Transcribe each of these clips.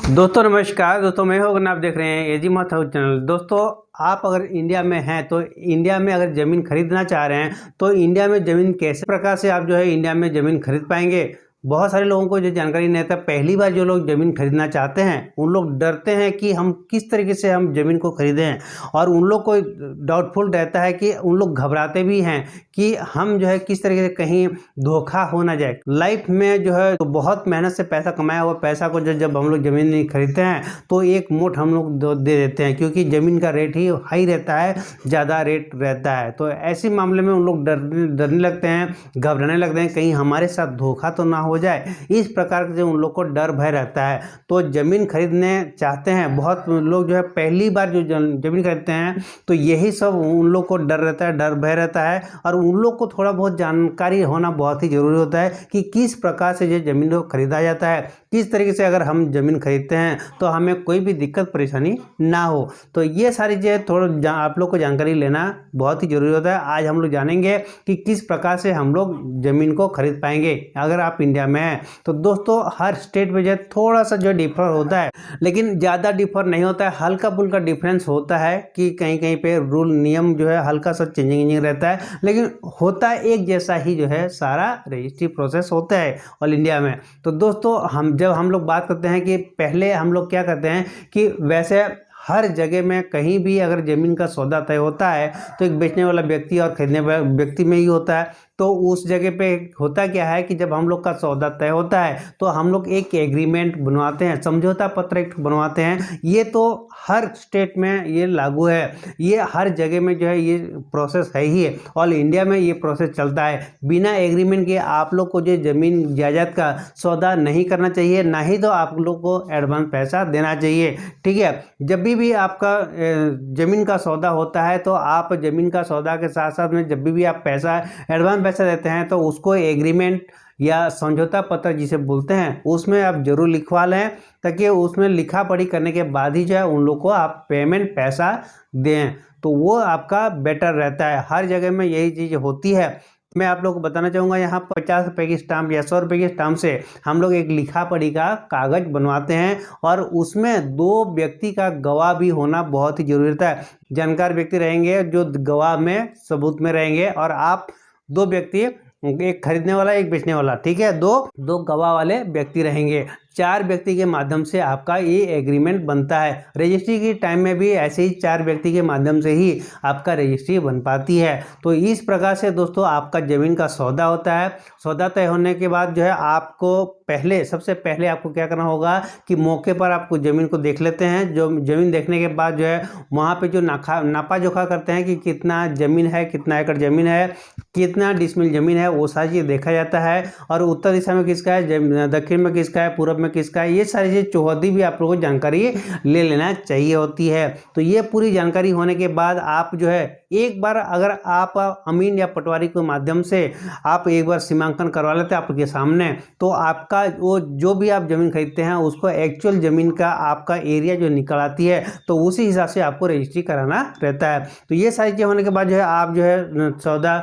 दोस्तों नमस्कार। दोस्तों मैं हूं, आप देख रहे हैं एजी मत हाउस चैनल। दोस्तों आप अगर इंडिया में हैं तो इंडिया में अगर ज़मीन खरीदना चाह रहे हैं तो इंडिया में ज़मीन कैसे प्रकार से आप जो है इंडिया में ज़मीन खरीद पाएंगे। बहुत सारे लोगों को जो जानकारी नहीं था, पहली बार जो लोग ज़मीन खरीदना चाहते हैं उन लोग डरते हैं कि हम किस तरीके से हम ज़मीन को खरीदें, और उन लोग को डाउटफुल रहता है कि उन लोग घबराते भी हैं कि हम जो है किस तरीके से कहीं धोखा हो ना जाए। लाइफ में जो है तो बहुत मेहनत से पैसा कमाया हुआ पैसा को जब हम लोग ज़मीन नहीं खरीदते हैं तो एक मुठ हम लोग दे देते हैं, क्योंकि ज़मीन का रेट ही हाई रहता है, ज़्यादा रेट रहता है। तो ऐसे मामले में उन लोग डरने लगते हैं, घबराने लगते हैं, कहीं हमारे साथ धोखा तो ना हो जाए। इस प्रकार से उन लोग को डर भय रहता है। तो ज़मीन खरीदने चाहते हैं बहुत लोग जो है, पहली बार जो ज़मीन खरीदते हैं तो यही सब उन लोग को डर रहता है, डर भय रहता है। और उन लोग को थोड़ा बहुत जानकारी होना बहुत ही ज़रूरी होता है कि किस प्रकार से ये ज़मीन को खरीदा जाता है, किस तरीके से अगर हम ज़मीन खरीदते हैं तो हमें कोई भी दिक्कत परेशानी ना हो। तो ये सारी चीज़ें थोड़ा आप लोग को जानकारी लेना बहुत ही ज़रूरी होता है। आज हम लोग जानेंगे कि किस प्रकार से हम लोग ज़मीन को खरीद पाएंगे अगर आप इंडिया में हैं। तो दोस्तों हर स्टेट में जो थोड़ा सा जो डिफर होता है, लेकिन ज़्यादा डिफर नहीं होता है, हल्का फुल्का डिफरेंस होता है कि कहीं कहीं पे रूल नियम जो है हल्का सा चेंजिंग रहता है, लेकिन होता है एक जैसा ही जो है सारा रजिस्ट्री प्रोसेस होता है ऑल इंडिया में। तो दोस्तों हम लोग बात करते हैं कि पहले हम लोग क्या करते हैं कि वैसे हर जगह में कहीं भी अगर ज़मीन का सौदा तय होता है तो एक बेचने वाला व्यक्ति और खरीदने वाला व्यक्ति में ही होता है। तो उस जगह पे होता क्या है कि जब हम लोग का सौदा तय होता है तो हम लोग एक एग्रीमेंट बनवाते हैं, समझौता पत्र एक बनवाते हैं। ये तो हर स्टेट में ये लागू है, ये हर जगह में जो है ये प्रोसेस है ही है। ऑल इंडिया में ये प्रोसेस चलता है। बिना एग्रीमेंट के आप लोग को जो ज़मीन जायदाद का सौदा नहीं करना चाहिए, ना ही तो आप लोग को एडवांस पैसा देना चाहिए। ठीक है, जब भी आपका ज़मीन का सौदा होता है तो आप ज़मीन का सौदा के साथ साथ में जब भी आप पैसा एडवांस पैसा देते हैं तो उसको एग्रीमेंट या समझौता पत्र जिसे बोलते हैं उसमें आप जरूर लिखवा लें, ताकि उसमें लिखा पढ़ी करने के बाद ही जो है उन लोग को आप पेमेंट पैसा दें, तो वो आपका बेटर रहता है। हर जगह में यही चीज़ होती है। मैं आप लोग को बताना चाहूँगा, यहाँ 50 रुपये की स्टाम्प या 100 रुपये की स्टाम्प से हम लोग एक लिखा पढ़ी का कागज बनवाते हैं, और उसमें 2 व्यक्ति का गवाह भी होना बहुत ही जरूरी रहता है। जानकार व्यक्ति रहेंगे जो गवाह में सबूत में रहेंगे, और आप 2 व्यक्ति, एक खरीदने वाला एक बेचने वाला, ठीक है, दो गवाह वाले व्यक्ति रहेंगे। 4 व्यक्ति के माध्यम से आपका ये एग्रीमेंट बनता है। रजिस्ट्री के टाइम में भी ऐसे ही 4 व्यक्ति के माध्यम से ही आपका रजिस्ट्री बन पाती है। तो इस प्रकार से दोस्तों आपका ज़मीन का सौदा होता है। सौदा तय होने के बाद जो है आपको सबसे पहले आपको क्या करना होगा कि मौके पर आपको ज़मीन को देख लेते हैं। जो ज़मीन देखने के बाद जो है वहाँ पे जो नापा जोखा करते हैं कि कितना ज़मीन है, कितना एकड़ ज़मीन है, कितना डिसमिल ज़मीन है, वो सारी चीज़ देखा जाता है। और उत्तर दिशा में किसका है, दक्षिण में किसका है, पूर्व में किसका है, ये सारी चीज़ चौहदी भी आप लोगों को जानकारी ले लेना चाहिए होती है। तो ये पूरी जानकारी होने के बाद आप जो है एक बार अगर आप अमीन या पटवारी के माध्यम से आप एक बार सीमांकन करवा लेते हैं आपके सामने, तो आपका वो जो भी आप ज़मीन खरीदते हैं उसको एक्चुअल ज़मीन का आपका एरिया जो निकल आती है, तो उसी हिसाब से आपको रजिस्ट्री कराना रहता है। तो ये सारी चीज़ होने के बाद जो है आप जो है सौदा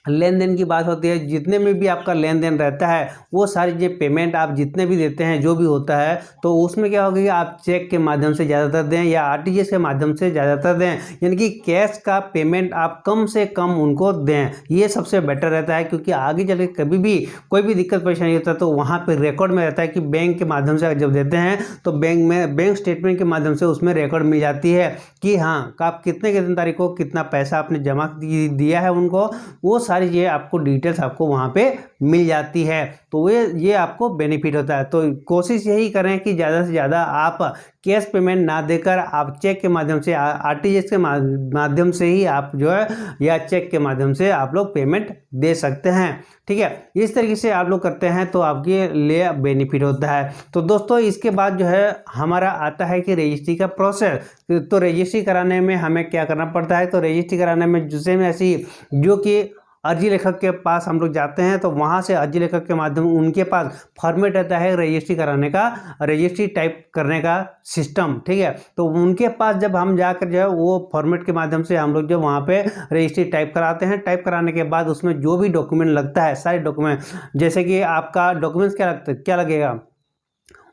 लेन देन की बात होती है। जितने में भी आपका लेन देन रहता है वो सारी जो पेमेंट आप जितने भी देते हैं जो भी होता है, तो उसमें क्या होगा कि आप चेक के माध्यम से ज़्यादातर दें या आरटीजीएस के माध्यम से ज़्यादातर दें, यानी कि कैश का पेमेंट आप कम से कम उनको दें। ये सबसे बेटर रहता है, क्योंकि आगे चल के कभी भी कोई भी दिक्कत परेशानी होता है तो वहाँ पर रिकॉर्ड में रहता है कि बैंक के माध्यम से जब देते हैं तो बैंक स्टेटमेंट के माध्यम से उसमें रिकॉर्ड मिल जाती है कि हाँ आप कितने तारीख को कितना पैसा आपने जमा दिया है उनको, वो सारी चीज़ें आपको डिटेल्स आपको वहाँ पे मिल जाती है। तो ये आपको बेनिफिट होता है। तो कोशिश यही करें कि ज़्यादा से ज़्यादा आप कैश पेमेंट ना देकर आप चेक के माध्यम से, आरटीजीएस के माध्यम से ही आप जो है या चेक के माध्यम से आप लोग पेमेंट दे सकते हैं। ठीक है, इस तरीके से आप लोग करते हैं तो आपके लिए बेनिफिट होता है। तो दोस्तों इसके बाद जो है हमारा आता है कि रजिस्ट्री का प्रोसेस। तो रजिस्ट्री कराने में हमें क्या करना पड़ता है, तो रजिस्ट्री कराने में जैसे में ऐसी जो कि अर्जी लेखक के पास हम लोग जाते हैं, तो वहाँ से अर्जी लेखक के माध्यम उनके पास फॉर्मेट रहता है रजिस्ट्री कराने का, रजिस्ट्री टाइप करने का सिस्टम। ठीक है, तो उनके पास जब हम जाकर जो है वो फॉर्मेट के माध्यम से हम लोग जो वहाँ पे रजिस्ट्री टाइप कराते हैं। टाइप कराने के बाद उसमें जो भी डॉक्यूमेंट लगता है, सारे डॉक्यूमेंट, जैसे कि आपका डॉक्यूमेंट्स क्या लगेगा,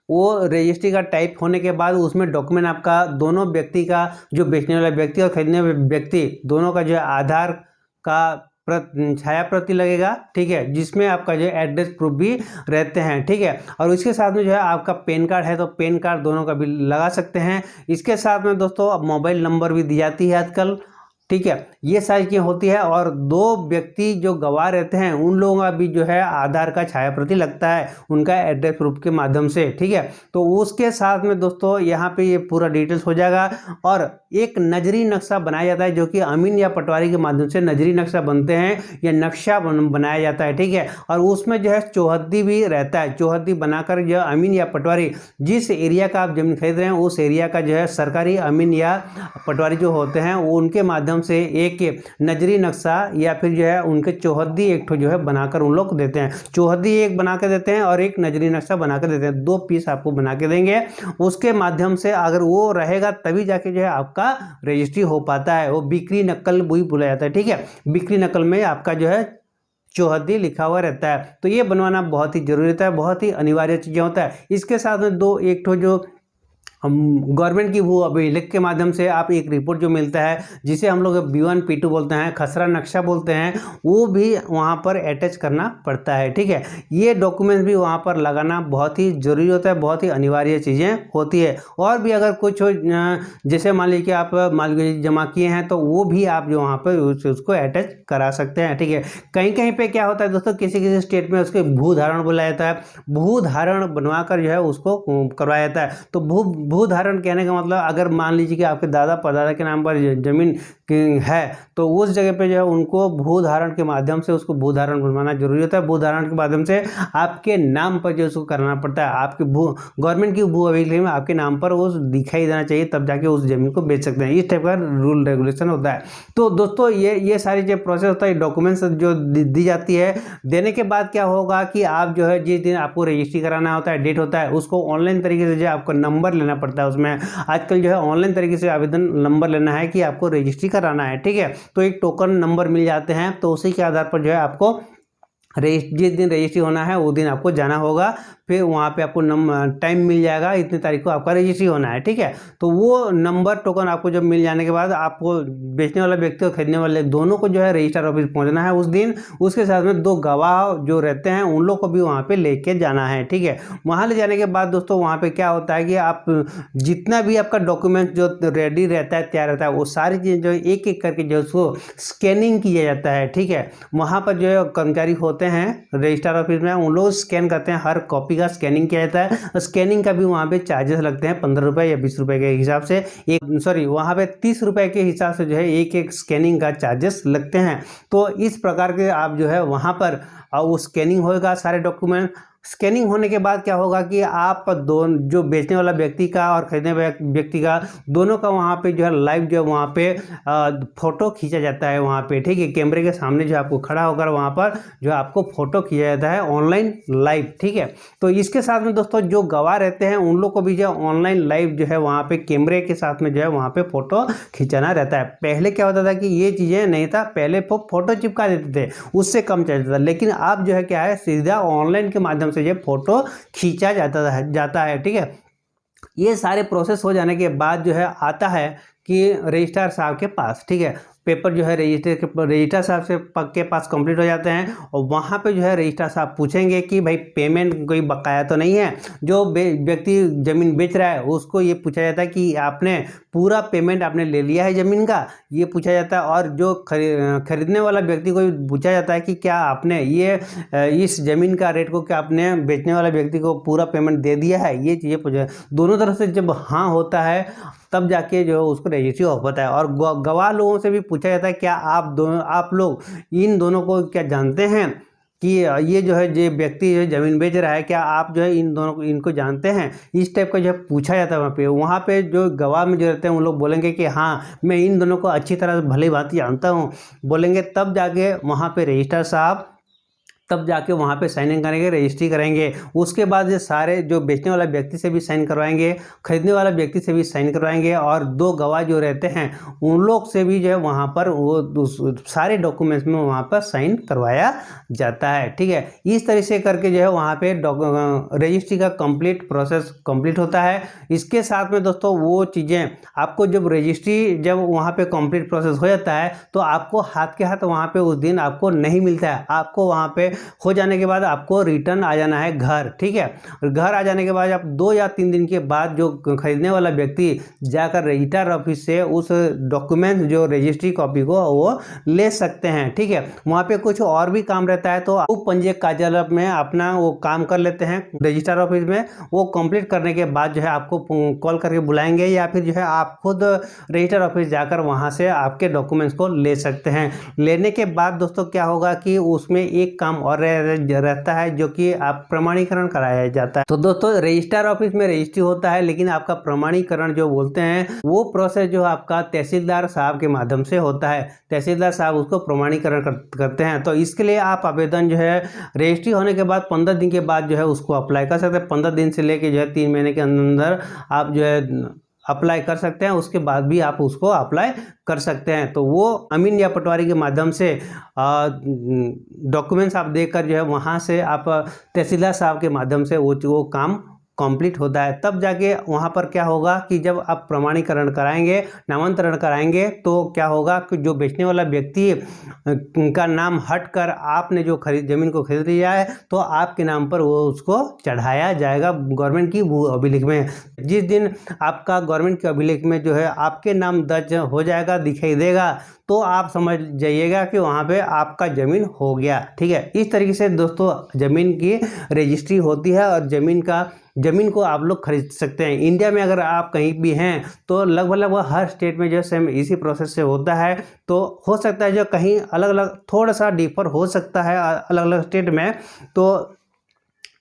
वो रजिस्ट्री का टाइप होने के बाद उसमें डॉक्यूमेंट आपका दोनों व्यक्ति का, जो बेचने वाला व्यक्ति और खरीदने वाले व्यक्ति दोनों का जो है आधार का छाया प्रति लगेगा, ठीक है, जिसमें आपका जो एड्रेस प्रूफ भी रहते हैं, ठीक है। और उसके साथ में जो है आपका पैन कार्ड है तो पैन कार्ड दोनों का भी लगा सकते हैं। इसके साथ में दोस्तों अब मोबाइल नंबर भी दी जाती है आजकल, ठीक है। ये सारी चीज़ें होती है। और दो व्यक्ति जो गवाह रहते हैं उन लोगों का भी जो है आधार का छाया प्रति लगता है उनका एड्रेस प्रूफ के माध्यम से, ठीक है। तो उसके साथ में दोस्तों यहाँ पे ये पूरा डिटेल्स हो जाएगा और एक नजरी नक्शा बनाया जाता है जो कि अमीन या पटवारी के माध्यम से नजरी नक्शा बनते हैं या नक्शा बनाया जाता है, ठीक है। और उसमें जो है चौहद्दी भी रहता है, चौहद्दी बनाकर जो अमीन या पटवारी जिस एरिया का आप जमीन खरीद रहे हैं उस एरिया का जो है सरकारी अमीन या पटवारी जो होते हैं वो उनके माध्यम से एक नजरी नक्शा या फिर जो है उनके चौहद्दी एक जो है बनाकर उन लोग देते हैं। चौहद्दी एक बना के देते हैं और एक नजरी नक्शा बना के देते हैं, 2 पीस आपको बना के देंगे। उसके माध्यम से अगर वो रहेगा तभी जाके जो है आपका रजिस्ट्री हो पाता है। वो बिक्री नकल भी बोला जाता है, ठीक है। बिक्री नकल में आपका जो है चौहद्दी लिखा हुआ रहता है। तो ये बनवाना बहुत ही जरूरी होता है, बहुत ही अनिवार्य चीज़ें होता है। इसके साथ में दो एक जो गवर्नमेंट की भू अभिलेख के माध्यम से आप एक रिपोर्ट जो मिलता है जिसे हम लोग B1 P2 बोलते हैं, खसरा नक्शा बोलते हैं, वो भी वहाँ पर अटैच करना पड़ता है, ठीक है। ये डॉक्यूमेंट भी वहाँ पर लगाना बहुत ही ज़रूरी होता है, बहुत ही अनिवार्य चीज़ें होती है। और भी अगर कुछ हो जैसे मान लीजिए कि आप मान लीजिए जमा किए हैं तो वो भी आप जो वहाँ पर उसको अटैच करा सकते हैं, ठीक है। कहीं कहीं पर क्या होता है दोस्तों, किसी किसी स्टेट में उसके भू धारण बोला जाता है, भू धारण बनवा कर जो है उसको करवाया जाता है। तो भू धारण कहने का मतलब अगर मान लीजिए कि आपके दादा परदादा के नाम पर जमीन है तो उस जगह पे जो है उनको भू धारण के माध्यम से उसको भू धारण बनवाना जरूरी होता है। भू धारण के माध्यम से आपके नाम पर जो उसको करना पड़ता है, आपके गवर्नमेंट की भू अभिलेख में आपके नाम पर वो दिखाई देना चाहिए, तब जाके उस जमीन को बेच सकते हैं। इस टाइप का रूल रेगुलेशन होता है। तो दोस्तों ये सारी जो प्रोसेस होता है, डॉक्यूमेंट्स जो दी जाती है, देने के बाद क्या होगा कि आप जो है जिस दिन आपको रजिस्ट्री कराना होता है, डेट होता है, उसको ऑनलाइन तरीके से जो आपको नंबर लेना पड़ता है। उसमें आजकल जो है ऑनलाइन तरीके से आवेदन नंबर लेना है कि आपको रजिस्ट्री कराना है, ठीक है। तो एक टोकन नंबर मिल जाते हैं, तो उसी के आधार पर जो है आपको जिस दिन रजिस्ट्री होना है वो दिन आपको जाना होगा। फिर वहाँ पे आपको टाइम मिल जाएगा, इतनी तारीख को आपका रजिस्ट्री होना है, ठीक है। तो वो नंबर टोकन आपको जब मिल जाने के बाद आपको बेचने वाला व्यक्ति और खरीदने वाले दोनों को जो है रजिस्ट्रार ऑफिस पहुँचना है उस दिन। उसके साथ में 2 गवाह जो रहते हैं उन लोग को भी वहाँ पे लेके जाना है, ठीक है। वहाँ ले जाने के बाद दोस्तों वहाँ पे क्या होता है कि आप जितना भी आपका डॉक्यूमेंट जो रेडी रहता है, तैयार रहता है, वो सारी चीज़ें जो एक एक करके जो उसको स्कैनिंग किया जाता है, ठीक है। वहाँ पर जो है कर्मचारी होते हैं रजिस्ट्रार ऑफिस में, उन लोग स्कैन करते हैं, हर कॉपी का स्कैनिंग किया जाता है। स्कैनिंग का भी वहाँ पे चार्जेस लगते हैं 15 रुपये या 20 रुपये के हिसाब से, वहाँ पे 30 रुपये के हिसाब से जो है एक स्कैनिंग का चार्जेस लगते हैं। तो इस प्रकार के आप जो है वहाँ पर वो स्कैनिंग होगा सारे डॉक्यूमेंट। स्कैनिंग होने के बाद क्या होगा कि आप जो बेचने वाला व्यक्ति का और खरीदने वाले व्यक्ति का दोनों का वहाँ पे जो है लाइव जो है वहाँ पे फोटो खींचा जाता है वहाँ पे, ठीक है। कैमरे के सामने जो आपको खड़ा होकर वहाँ पर जो आपको फोटो खींचा जाता है ऑनलाइन लाइव, ठीक है। तो इसके साथ में दोस्तों जो गवाह रहते हैं उन लोग को भी जो ऑनलाइन लाइव जो है वहाँ पे कैमरे के साथ में जो है वहाँ पे फोटो खिंचाना रहता है। पहले क्या होता था कि ये चीज़ें नहीं था, पहले फोटो चिपका देते थे, उससे कम चलता था। लेकिन अब जो है क्या है, सीधा ऑनलाइन के माध्यम से ये फोटो खींचा जाता है, ठीक है। ये सारे प्रोसेस हो जाने के बाद जो है आता है कि रजिस्ट्रार साहब के पास, ठीक है, पेपर जो है रजिस्ट्रार साहब से के पास कंप्लीट हो जाते हैं। और वहाँ पे जो है रजिस्ट्रार साहब पूछेंगे कि भाई पेमेंट कोई बकाया तो नहीं है। जो व्यक्ति ज़मीन बेच रहा है उसको ये पूछा जाता है कि आपने पूरा पेमेंट आपने ले लिया है ज़मीन का, ये पूछा जाता है। और जो खरीदने वाला व्यक्ति को भी पूछा जाता है कि क्या आपने इस ज़मीन का रेट को क्या आपने बेचने वाला व्यक्ति को पूरा पेमेंट दे दिया है, ये चीज़ें पूछा। दोनों तरफ से जब हाँ होता है तब जाके जो है उसको रजिस्ट्री हो पाता है। और गवाह लोगों से भी पूछा जाता है क्या आप लोग इन दोनों को क्या जानते हैं कि ये जो है जो व्यक्ति जो ज़मीन बेच रहा है, क्या आप जो है इन दोनों को इनको जानते हैं। इस टाइप का जो है पूछा जाता है वहाँ पे जो गवाह में जो रहते हैं उन लोग बोलेंगे कि हाँ मैं इन दोनों को अच्छी तरह भली भांति जानता हूँ, बोलेंगे। तब जाके वहाँ पे रजिस्ट्रार साहब तब जाके वहाँ पे साइन इन करेंगे, रजिस्ट्री करेंगे। उसके बाद ये सारे जो बेचने वाला व्यक्ति से भी साइन करवाएंगे, खरीदने वाला व्यक्ति से भी साइन करवाएंगे, और 2 गवाह जो रहते हैं उन लोग से भी जो है वहाँ पर वो सारे डॉक्यूमेंट्स में वहाँ पर साइन करवाया जाता है। ठीक है, इस तरह से करके जो है वहाँ पे रजिस्ट्री का कंप्लीट प्रोसेस कंप्लीट होता है। इसके साथ में दोस्तों वो चीज़ें आपको जब रजिस्ट्री जब वहाँ पे कंप्लीट प्रोसेस हो जाता है तो आपको हाथ के हाथ वहाँ पे उस दिन आपको नहीं मिलता है। आपको वहाँ पे हो जाने के बाद आपको रिटर्न आ जाना है घर। ठीक है, और घर आ जाने के बाद आप 2 या 3 दिन के बाद जो खरीदने वाला व्यक्ति जाकर रजिस्ट्रार ऑफिस से उस डॉक्यूमेंट जो रजिस्ट्री कॉपी को वो ले सकते हैं। ठीक है, वहाँ पे कुछ और भी काम रहता है तो उप पंजीयक कार्यालय में अपना वो काम कर लेते हैं रजिस्ट्रार ऑफिस में। वो कंप्लीट करने के बाद जो है आपको कॉल करके बुलाएंगे, या फिर जो है आप खुद रजिस्ट्रार ऑफिस जाकर वहाँ से आपके डॉक्यूमेंट्स को ले सकते हैं। लेने के बाद दोस्तों क्या होगा कि उसमें एक काम और रहता है जो कि आप प्रमाणीकरण कराया जाता है। तो दोस्तों रजिस्ट्रार ऑफिस में रजिस्ट्री होता है, लेकिन आपका प्रमाणीकरण जो बोलते हैं वो प्रोसेस जो आपका तहसीलदार साहब के माध्यम से होता है। तहसीलदार साहब उसको प्रमाणीकरण करते हैं। तो इसके लिए आप आवेदन जो है रजिस्ट्री होने के बाद 15 दिन के बाद जो है उसको अप्लाई कर सकते हैं। 15 दिन से लेके जो है 3 महीने के अंदर आप जो है अप्लाई कर सकते हैं। उसके बाद भी आप उसको अप्लाई कर सकते हैं। तो वो अमीन या पटवारी के माध्यम से डॉक्यूमेंट्स आप देकर जो है वहाँ से आप तहसीलदार साहब के माध्यम से वो काम कंप्लीट होता है। तब जाके वहाँ पर क्या होगा कि जब आप प्रमाणीकरण कराएंगे, नामांतरण कराएंगे, तो क्या होगा कि जो बेचने वाला व्यक्ति का नाम हटकर आपने जो ज़मीन को खरीद लिया है तो आपके नाम पर वो उसको चढ़ाया जाएगा गवर्नमेंट की भू अभिलेख में। जिस दिन आपका गवर्नमेंट के अभिलेख में जो है आपके नाम दर्ज हो जाएगा, दिखाई देगा, तो आप समझ जाइएगा कि वहाँ पे आपका ज़मीन हो गया। ठीक है, इस तरीके से दोस्तों ज़मीन की रजिस्ट्री होती है और ज़मीन को आप लोग खरीद सकते हैं। इंडिया में अगर आप कहीं भी हैं तो लगभग हर स्टेट में जो सेम इसी प्रोसेस से होता है। तो हो सकता है जो कहीं अलग अलग थोड़ा सा डिफर हो सकता है अलग अलग स्टेट में। तो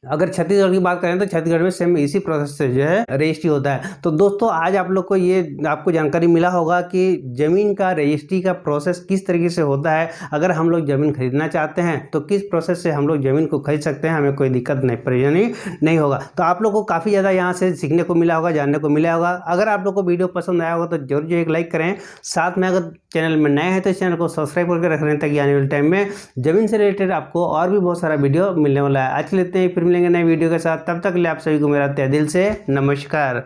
अगर छत्तीसगढ़ की बात करें तो छत्तीसगढ़ में सेम इसी प्रोसेस से जो है रजिस्ट्री होता है। तो दोस्तों आज आप लोग को ये आपको जानकारी मिला होगा कि ज़मीन का रजिस्ट्री का प्रोसेस किस तरीके से होता है। अगर हम लोग ज़मीन खरीदना चाहते हैं तो किस प्रोसेस से हम लोग ज़मीन को खरीद सकते हैं, हमें कोई दिक्कत नहीं परेशानी नहीं होगा। तो आप लोग को काफ़ी ज़्यादा यहाँ से सीखने को मिला होगा, जानने को मिला होगा। अगर आप लोग को वीडियो पसंद आया होगा तो जरूर जो एक लाइक करें। साथ में अगर चैनल में नए हैं तो इस चैनल को सब्सक्राइब करके रख लें ताकि आने वाले टाइम में ज़मीन से रिलेटेड आपको और भी बहुत सारा वीडियो मिलने वाला है। आज लेते हैं, फिर मिलेंगे नए वीडियो के साथ। तब तक के लिए आप सभी को मेरा तहे दिल से नमस्कार।